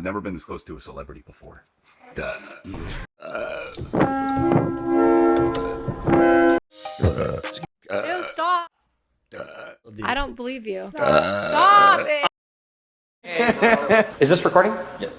never been this close to a celebrity before. Ew, stop. I don't believe you. Stop it. Is this recording? Yeah.